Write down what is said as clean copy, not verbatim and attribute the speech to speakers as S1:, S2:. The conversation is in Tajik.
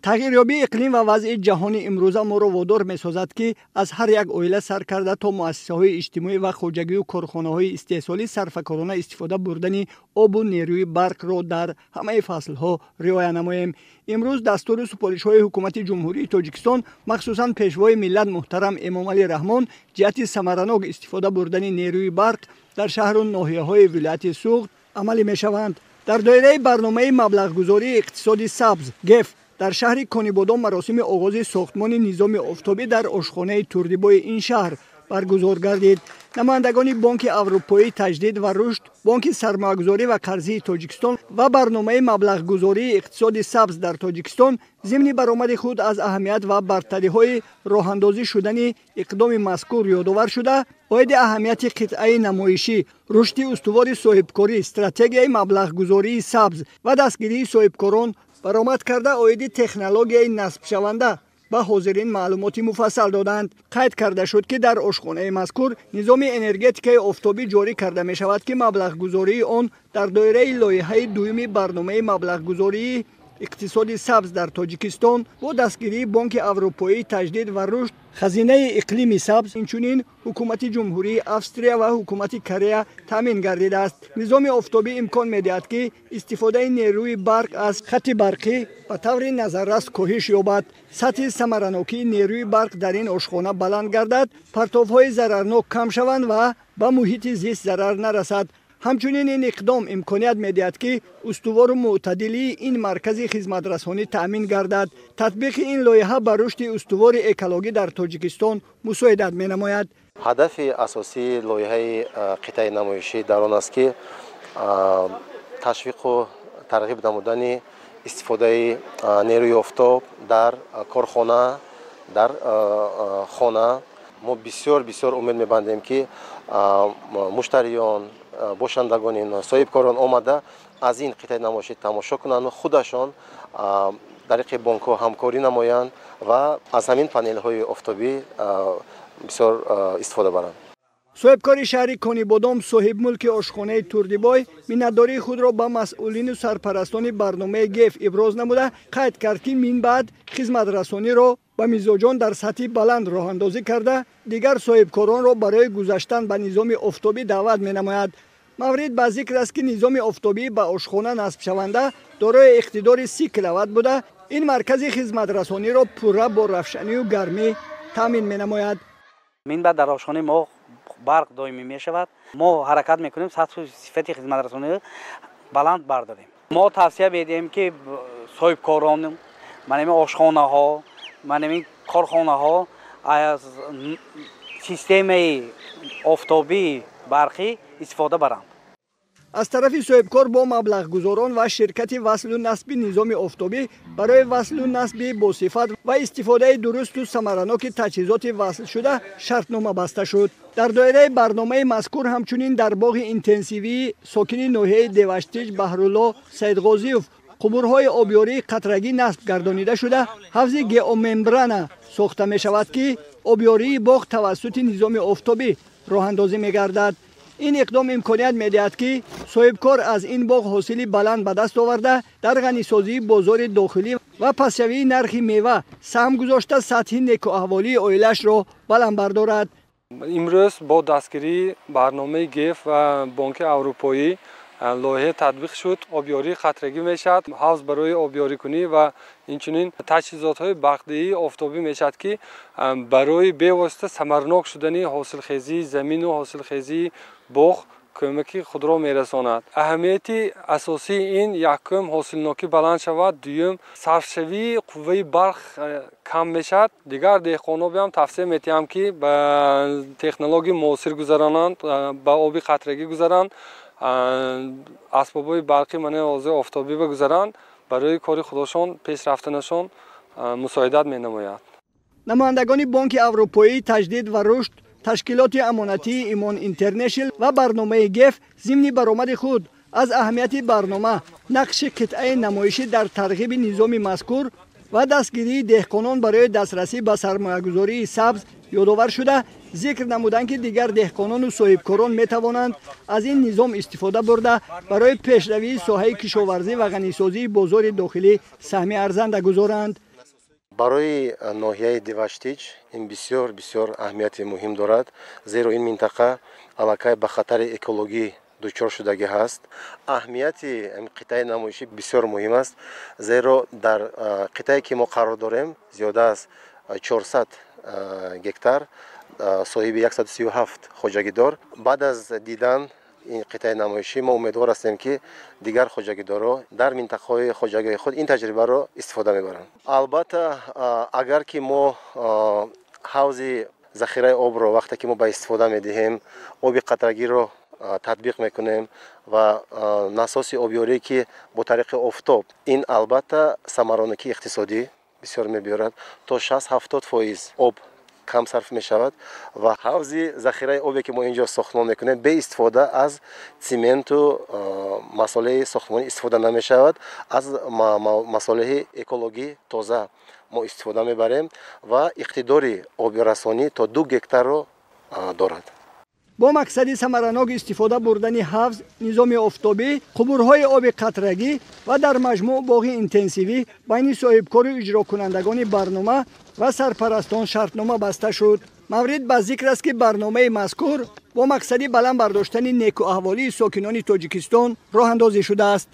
S1: تغییریابی اقلیم و وضع جهانی امروزه ما را وادار می‌سازد که از هر یک اویله سر کرده تا مؤسسه‌های اجتماعی و خواجگی و کارخانه‌های استحصالی صرفه‌کارانه استفاده بردن آب و نیروی برق را در همه فصل‌ها رعایت نماییم. امروز دستور سفارش‌های حکومت جمهوری تاجیکستان مخصوصاً پیشوای ملت محترم امامعلی رحمان جهت ثمرناک استفاده بردن نیروی برق در شهر و ناحیه‌های ولایت سوخت عملی می‌شوند. در دایره برنامه مبلغ‌گذاری اقتصاد سبز گف در شهر کانیبادام مراسم آغاز ساختمان نظام آفتابی در آشخانه توردیبای این شهر برگزار گردید. نمایندگان بانک اروپایی تجدید و رشد، بانک سرمایه‌گذاری و قرضی تاجیکستان و برنامه مبلغ‌گذاری اقتصاد سبز در تاجیکستان ضمن برآمد خود از اهمیت و برتری‌های راه‌اندازی شدن اقدام مذکور یادآور شده، باید اهمیت قطعه نمایشی، رشد استوار صاحبکاری، استراتژی مبلغ‌گذاری سبز و دستگیری صاحبکاران برآمد کرده آید تکنولوژی نصب شونده به حاضرین معلومات مفصل دادند. قید کرده شد که در آشخانه مذکور نظام انرژتیک آفتابی جاری کرده می شود که مبلغ گذاری آن در دایره لایحه دوم برنامه مبلغ گذاری اقتصاد سبز در تاجیکستان با دستگیری بانک اروپایی تجدید و رشد، خزینه اقلیمی سبز، اینچنین حکومت جمهوری استرالیا و حکومت کره تامین گردیده است. نظام آفتابی امکان می‌دهد که استفاده نیروی برق از خط برقی به طور نظررس کاهش یابد، سطح ثمرناکی نیروی برق در این آشخانه بلند گردد، پرتاب‌های ضررناک کم شوند و به محیط زیست ضرر نرسد. همچنین این اقدام امکانیت می‌دهد که استوار و معتدلی این مرکز خدمت رسانی تأمین گردد. تطبیق این لایحه بر رشد استوار اکولوژی در تاجیکستان مساعدت می‌نماید.
S2: هدف اساسی لایحه قطعه نمایشی در آن است که تشویق و ترغیب نمودن استفاده نیروی آفتاب در کارخانه، در خانه. ما بسیار امید می‌بندیم که مشتریان، باشندگان، صاحبکاران آمده از این قطعه نمایشی تماشا کنند و خودشان در طریق بانک‌ها همکاری نمایند و از همین پنل‌های آفتابی بسیار استفاده برند.
S1: صاحبکار شهر کانیبادام صاحب ملک آشخانه توردیبای میnnتداری خود را به مسئولین و سرپرستان برنامه گف ابراز نموده قید کرد که من بعد خدمت رسانی را به مزاجان در سطح بلند راه اندازی کرده دیگر صاحبکاران را برای گذشتن به نظام آفتابی دعوت می‌نماید. مورد به ذکر است که نظام آفتابی به آشخانه نصب شونده دارای اقتدار 30 کیلووات بوده. این مرکز خدمت رسانی را پوره با روشنی و گرمی تامین می‌نماید.
S3: من بعد در آشخانه ما برق دائمی می شود. ما حرکت میکنیم سطح صفت خدمت رسانی بلند برداریم. ما توصیه میدیم که صاحبکاران من آشخانه ها، من کارخانه ها از سیستم آفتابی برقی استفاده برند.
S1: از طرف صاحبکار با مبلغ گذاران و شرکت وصل و نصب نظام آفتابی برای وصل و نصب با صفت و استفاده درست و ثمرناک تجهیزات وصل شده شرطنامه بسته شد. در دایره برنامه مذکور همچنین در باغ اینتنسیوی ساکن ناحیه دیوشتیج بهرالله سیدغازیوف قبورهای آبیاری قطرگی نصب گردانیده شده حوض گئوممبران ساخته می شود که آبیاری باغ توسط نظام آفتابی راه اندازی می گردد. این اقدام امکانیت می‌دهد که صاحبکار از این باغ حاصلی بلند به دست آورده در غنیسازی بازار داخلی و پسیوی نرخ میوه سهم گذاشته سطح نیک و احوالی عائله‌اش را بلند بردارد.
S4: امروز با دستگیری برنامه گف و بانک اروپایی لایحه تطبیق شد. آبیاری قطرگی میشد، حوض برای آبیاری کنی و اینچنین تجهیزات‌های برقی آفتابی میشد که برای به واسطه ثمرناک شدن حاصلخیزی زمین و حاصلخیزی باغ کمکی خود را میرساند. اهمیت اساسی این یکم حاصلناکی بلند شود، دوم صرفشوی قوه برق کم میشد. دیگر دهقانان هم توصیه میتیم که به تکنولوژی معاصر گذرانند، به آب قطرگی گذرانند، اسباب‌های برقی من حوض آفتابی بگذارند برای کار خودشان پیش رفتنشان مساعدت می‌نماید.
S1: نمایندگان بانک اروپایی تجدید و رشد، تشکیلات امانتی ایمان اینترنشنال و برنامه گف ضمن برآمد خود از اهمیت برنامه نقش قطعه نمایشی در ترغیب نظام مذکور و دستگیری دهقانان برای دسترسی به سرمایه‌گذاری سبز یادآور شده ذکر نمودند که دیگر دهقانان و صاحبکاران می توانند از این نظام استفاده برده برای پیشروی ساحه کشاورزی و غنیسازی بازار داخلی سهم ارزنده گذارند.
S2: барои ноҳияи Деваштич ин бисёр аҳамияти муҳим дорад, зеро ин минтақа аллакай ба хатари экологӣ дучор шудагӣ ҳаст. Аҳамияти қитъаи намоишӣ бисёр муҳим аст, зеро дар қитъае ки мо қарор дорем зиёда аз 400 гектар соҳиби 137 хоҷагидор. Баъд аз дидан ин қитъаи намоишӣ мо умедвор ҳастем ки дигар хоҷагидорро дар минтақаҳои хоҷагии худ ин таҷрибаро истифода мебаранд. Албатта агар ки мо ҳавзи захираи обро вақте ки мо ба истифода медиҳем, оби қатрагиро татбиқ мекунем ва насоси обёрие ки бо тариқи офтоб, ин албатта самаронакии иқтисодӣ бисёр мебиёрад. То 60-70% об кам сарф мешавад ва ҳавзи захираи обе ки мо инҷо сохтмон мекунем бе истифода аз цименту масолеҳи сохтмонӣ истифода намешавад. Аз масолеҳи экологӣ тоза мо истифода мебарем ва иқтидори обирасонӣ то 2 гектарро дорад.
S1: бо мақсади самаранок истифода бурдани ҳавз, низоми офтобӣ, қубурҳои оби қатрагӣ ва дар маҷмӯъ боғи интенсивӣ байни соҳибкору иҷрокунандагони барнома ва сарпарастон шартнома баста шуд. маврид ба зикр аст ки барномаи мазкур бо мақсади баланд бардоштани некуаҳволии сокинони Тоҷикистон роҳандозӣ шудааст.